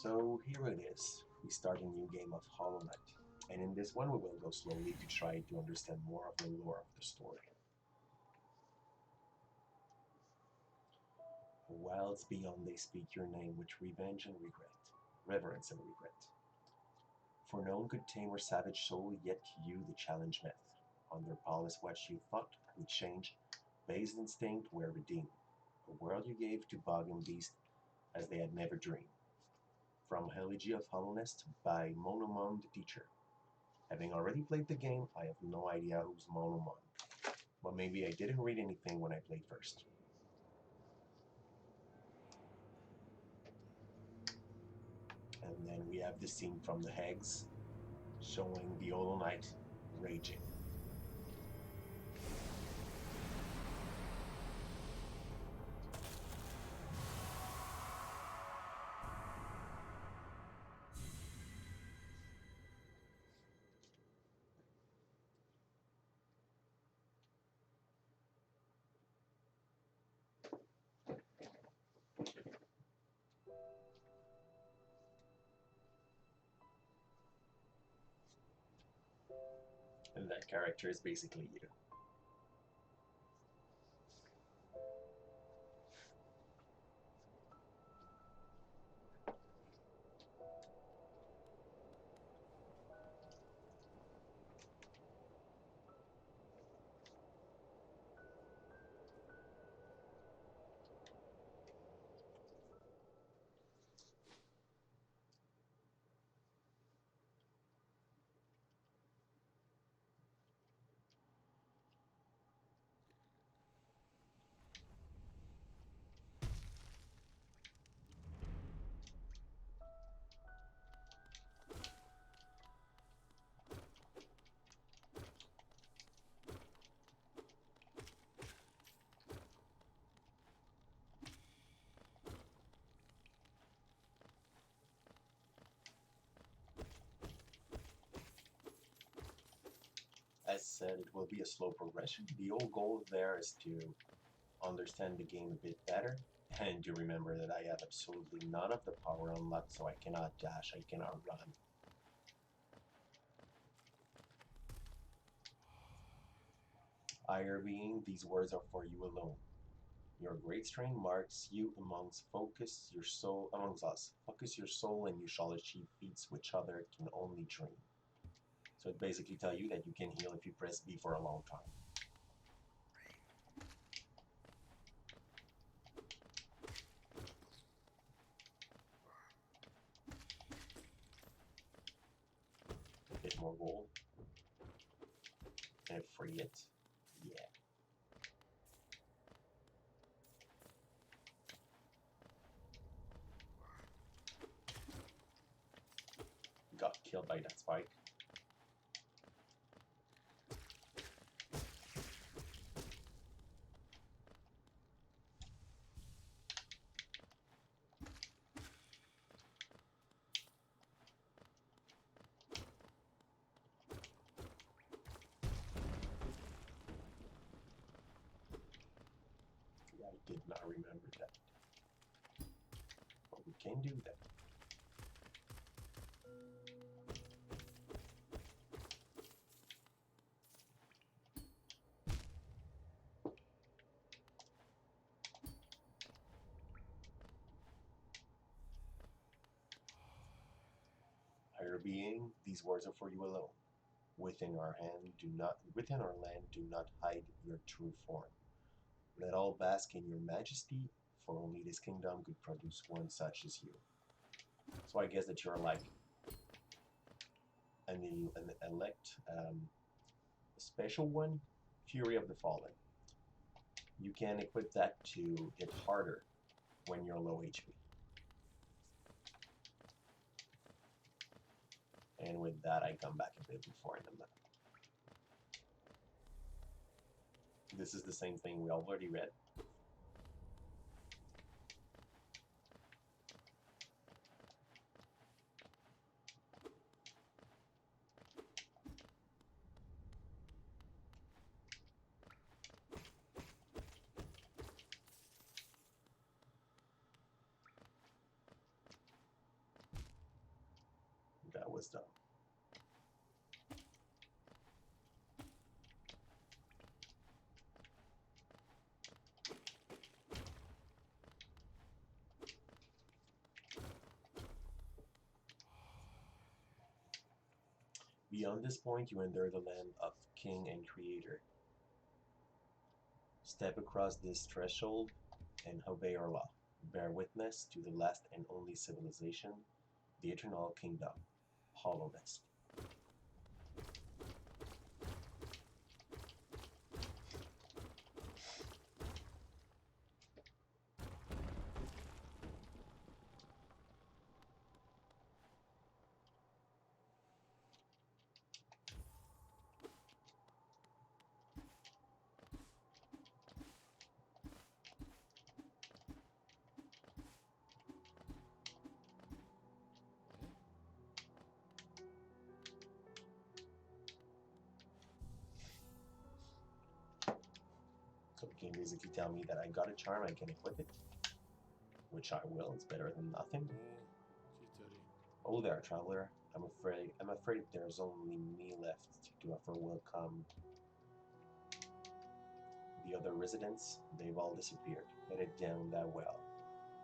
So here it is. We start a new game of Hollow Knight, and in this one we will go slowly to try to understand more of the lore of the story. Wilds beyond they speak your name with revenge and regret, reverence and regret. For none could tame or savage soul, yet you the challenge met. On their palace what you thought would change, based instinct were redeemed. A world you gave to bug and beast as they had never dreamed. From Elegy of Hollowness by Monomon the Teacher. Having already played the game, I have no idea who's Monomon. But maybe I didn't read anything when I played first. And then we have the scene from the Hags, showing the Hollow Knight raging. And that character is basically you. As said, it will be a slow progression. The whole goal there is to understand the game a bit better, and to remember that I have absolutely none of the power unlocked, so I cannot dash, I cannot run. Higher being, these words are for you alone. Your great strength marks you amongst us. Focus your soul and you shall achieve feats which other can only dream. So it basically tells you that you can heal if you press B for a long time. A bit more gold. And free it. Yeah. Got killed by that spike. I did not remember that. But we can do that. Higher being, these words are for you alone. Within our land, do not hide your true form. Let all bask in your majesty, for only this kingdom could produce one such as you. So I guess that you're like an elect, a special one, Fury of the Fallen. You can equip that to hit harder when you're low HP. And with that, I come back a bit before in the map. This is the same thing we already read. That was dumb. Beyond this point, you enter the land of King and Creator. Step across this threshold and obey our law. Bear witness to the last and only civilization, the Eternal Kingdom, Hollownest. So the game basically tell me that I got a charm, I can equip it. Which I will, it's better than nothing. Oh there, traveler. I'm afraid there's only me left to offer welcome. The other residents, they've all disappeared, headed down that well,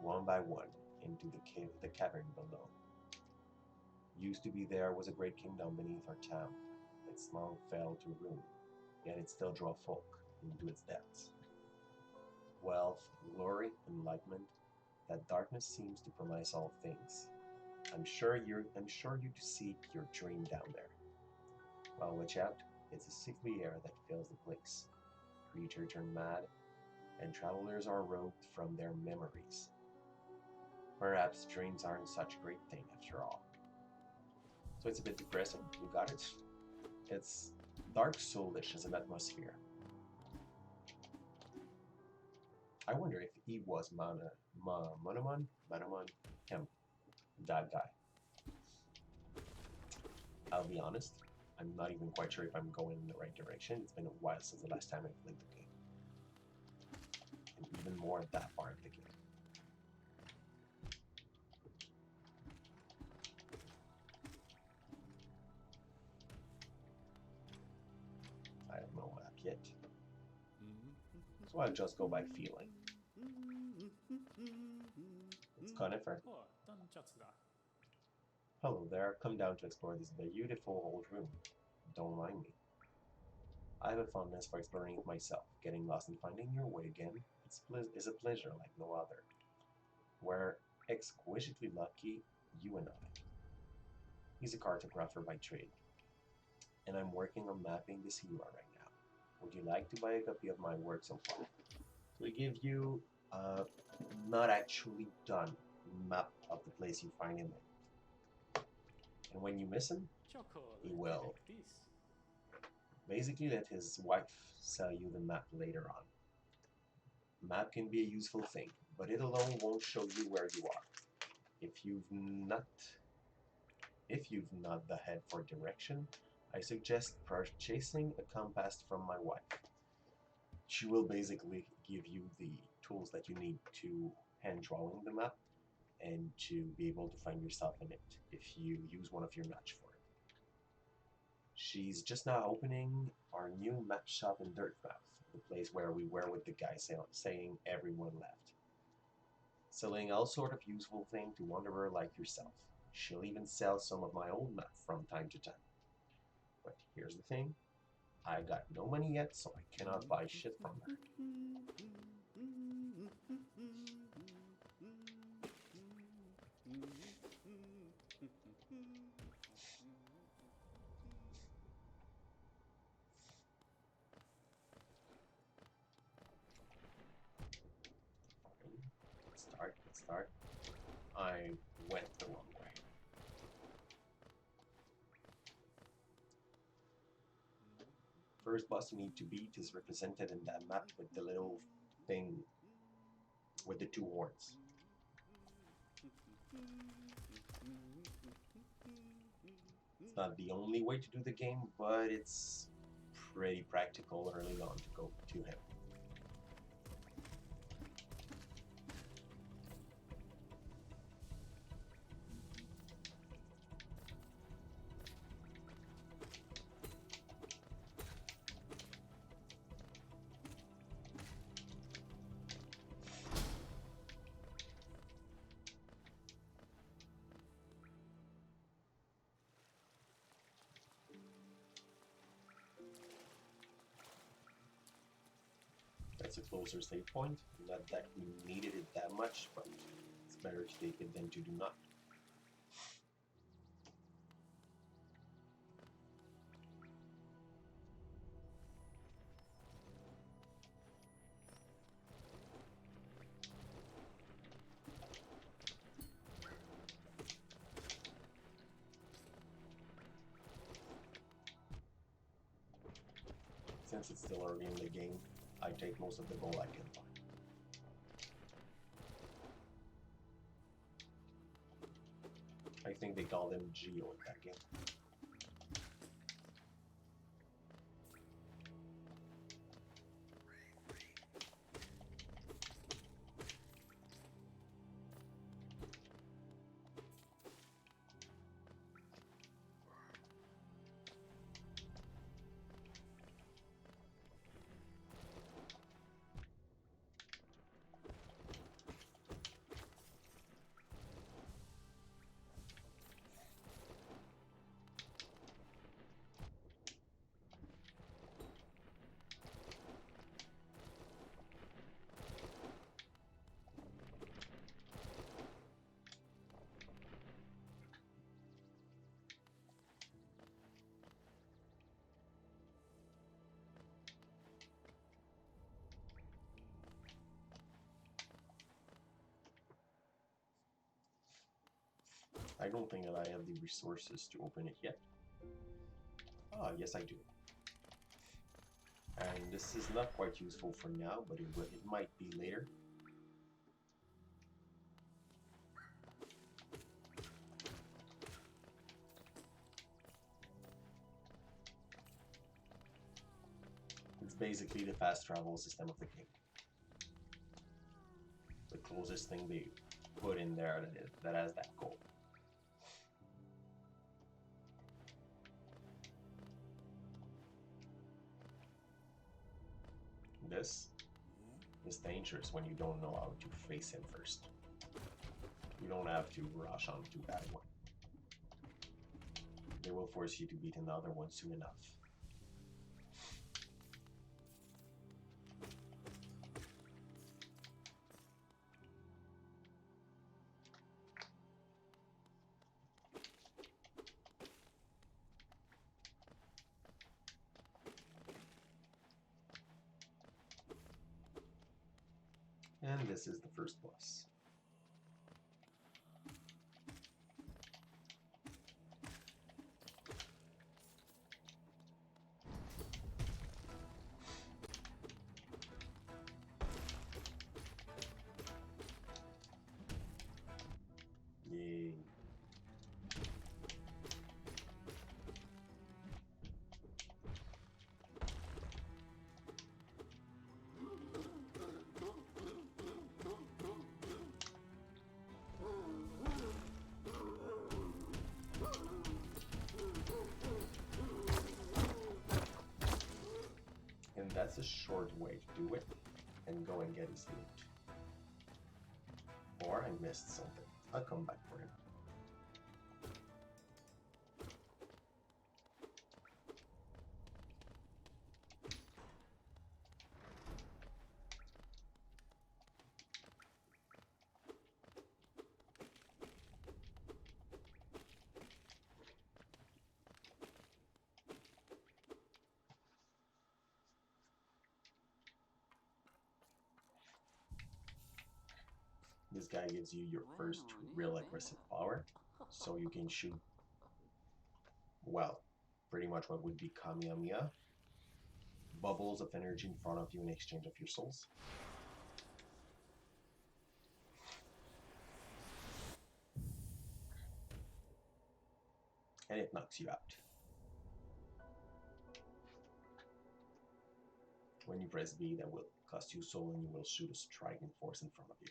one by one, into the cavern below. Used to be there was a great kingdom beneath our town. Its long fell to ruin, yet it still draw folk into its depths. Wealth, glory, enlightenment, that darkness seems to promise all things. I'm sure you to seek your dream down there. Well, watch out, it's a sickly air that fills the place. Creatures turn mad, and travelers are robbed from their memories. Perhaps dreams aren't such a great thing after all. So it's a bit depressing, you got it. It's dark soulish as an atmosphere. I wonder if he was Manamon, him, that guy. I'll be honest, I'm not even quite sure if I'm going in the right direction. It's been a while since the last time I played the game. And even more at that part of the game. I have no map yet. So I'll just go by feeling. It's Conifer. Hello there, come down to explore this beautiful old room. Don't mind me. I have a fondness for exploring it myself. Getting lost and finding your way again is a pleasure like no other. We're exquisitely lucky, you and I. He's a cartographer by trade, and I'm working on mapping the Sierra right now. Would you like to buy a copy of my work so far? So we give you a not actually done map of the place you find him in. And when you miss him, he will basically let his wife sell you the map later on. Map can be a useful thing, but it alone won't show you where you are. If you've not the head for direction, I suggest purchasing a compass from my wife. She will basically give you the tools that you need to hand drawing the map and to be able to find yourself in it if you use one of your notch for it. She's just now opening our new map shop in Dirtmouth, the place where we were with the guy saying everyone left. Selling all sort of useful things to wanderer like yourself. She'll even sell some of my old map from time to time. But here's the thing, I got no money yet, so I cannot buy shit from her. Let's start. I went the wrong way. First boss you need to beat is represented in that map with the little thing with the two horns. It's not the only way to do the game, but it's pretty practical early on to go to him. us a closer save point. Not that we needed it that much, but it's better to take it than to do not. Since it's still early in the game, I take most of the gold I can find. I think they call them Geo in that game. I don't think that I have the resources to open it yet. Ah, yes I do. And this is not quite useful for now, but it might be later. It's basically the fast travel system of the game. The closest thing they put in there that has that goal. This is dangerous when you don't know how to face him first. You don't have to rush onto that one. They will force you to beat another one soon enough. And this is the first boss. Yay. And that's a short way to do it, and go and get his loot. Or I missed something. I'll come back for him. This guy gives you your first real aggressive power, so you can shoot, well, pretty much what would be Kamehameha, bubbles of energy in front of you in exchange of your souls. And it knocks you out. When you press B, that will cost you soul and you will shoot a striking force in front of you.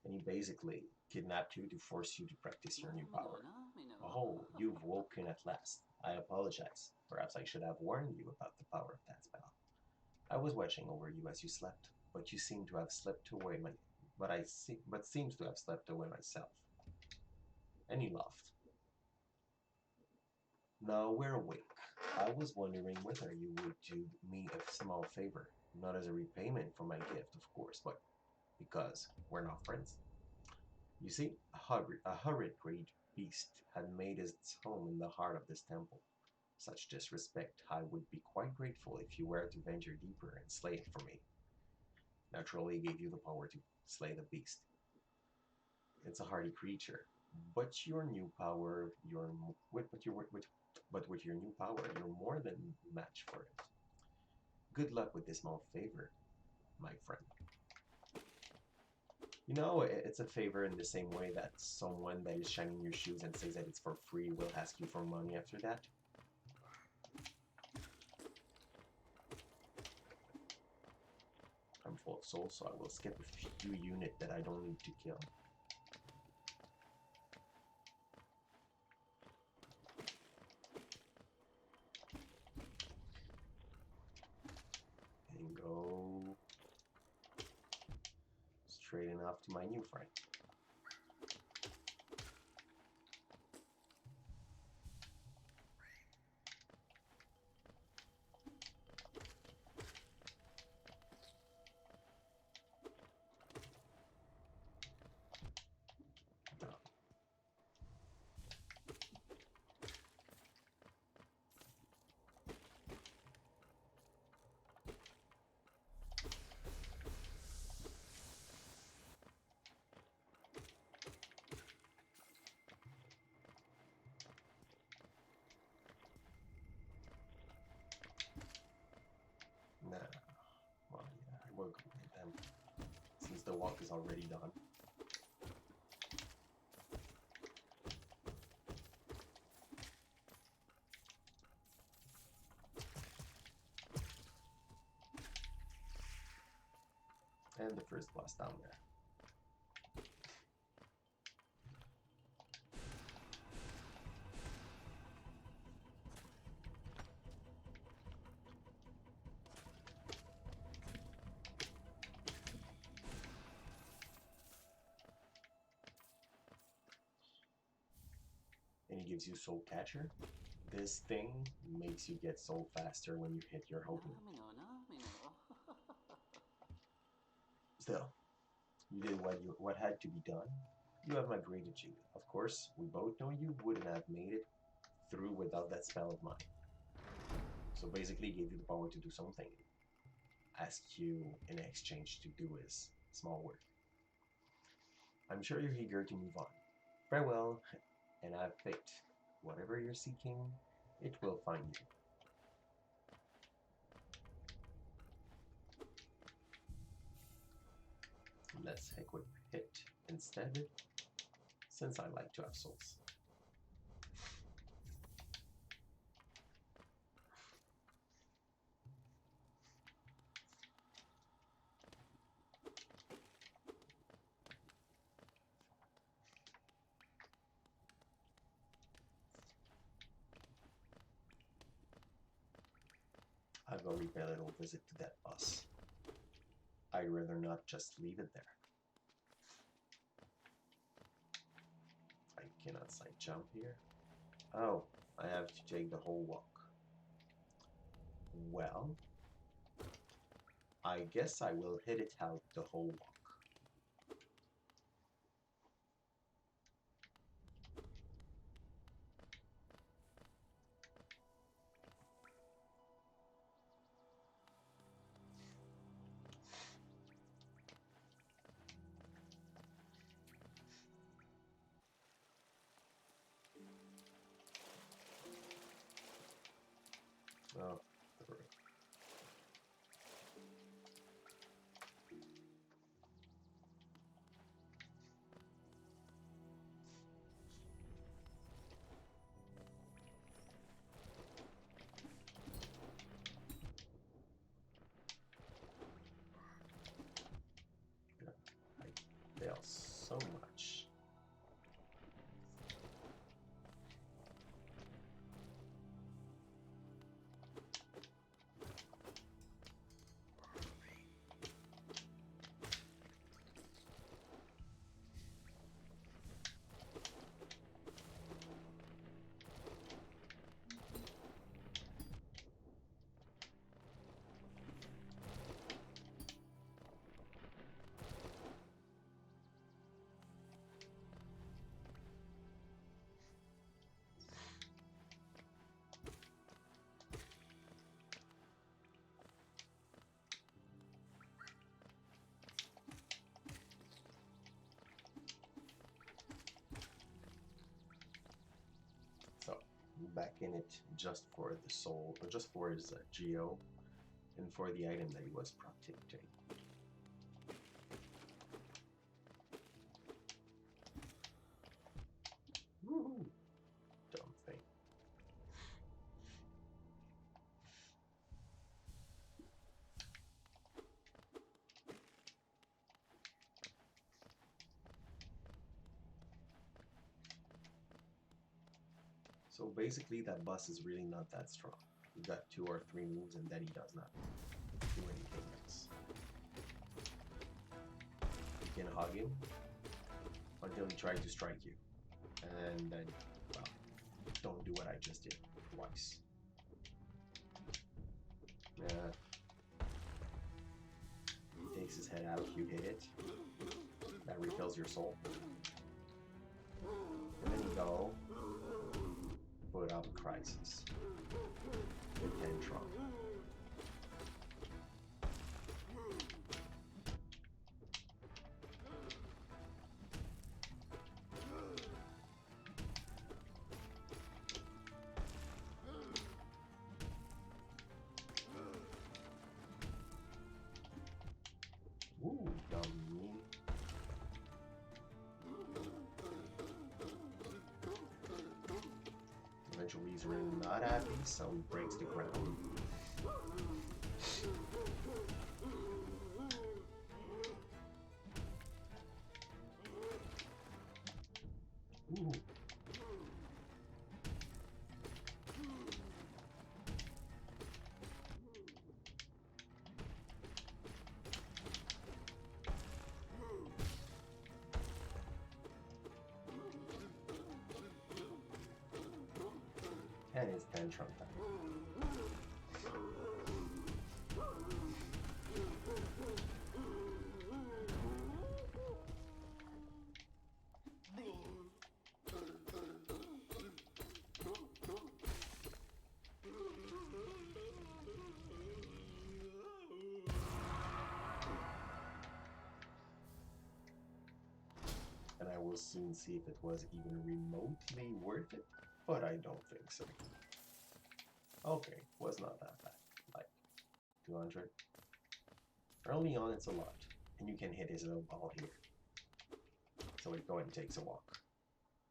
And he basically kidnapped you to force you to practice your new power. Oh, you've woken at last. I apologize. Perhaps I should have warned you about the power of that spell. I was watching over you as you slept, but you seem to have slipped away but seems to have slept away myself. And he laughed. Now we're awake. I was wondering whether you would do me a small favor, not as a repayment for my gift, of course, but because we're not friends. You see, a horrid great beast had made its home in the heart of this temple. Such disrespect, I would be quite grateful if you were to venture deeper and slay it for me. Naturally, it gave you the power to slay the beast. It's a hardy creature, but your new power, your but with your new power, you're more than match for it. Good luck with this small favor, my friend. You know, it's a favor in the same way that someone that is shining your shoes and says that it's for free will ask you for money after that. I'm full of souls, so I will skip a few units that I don't need to kill. And go straight enough to my new friend. Nah, well, yeah, I will complete them since the walk is already done. And the first boss down there. And he gives you Soul Catcher. This thing makes you get soul faster when you hit your Hogan. Still, you did what had to be done. You have my gratitude. Of course, we both know you wouldn't have made it through without that spell of mine. So basically, he gave you the power to do something. Ask you in exchange to do his small work. I'm sure you're eager to move on. Farewell, and have faith. Whatever you're seeking, it will find you. Let's equip it instead, since I like to have souls. I'll go repay a little visit to that boss. I'd rather not just leave it there. I cannot side jump here. Oh, I have to take the whole walk. Well, I guess I will hit it out the whole walk. Oh, I fail so much. back in it just for the soul, or just for his geo, and for the item that he was protecting. Woohoo! Dumb thing. So basically that boss is really not that strong. You got 2 or 3 moves and then he does not do anything else. You can hug him until he tries to strike you. And then, well, don't do what I just did twice. He takes his head out, you hit it. That refills your soul. And then you go put up a crisis with Tantrum. Ooh, dummy. Eventually he's really not happy, so he breaks the ground. Ooh. And it's Tantrum time. And I will soon see if it was even remotely worth it, but I don't think so. Okay, was not that bad. Like 200. Early on, it's a lot, and you can hit his little ball here. So it go and takes a walk.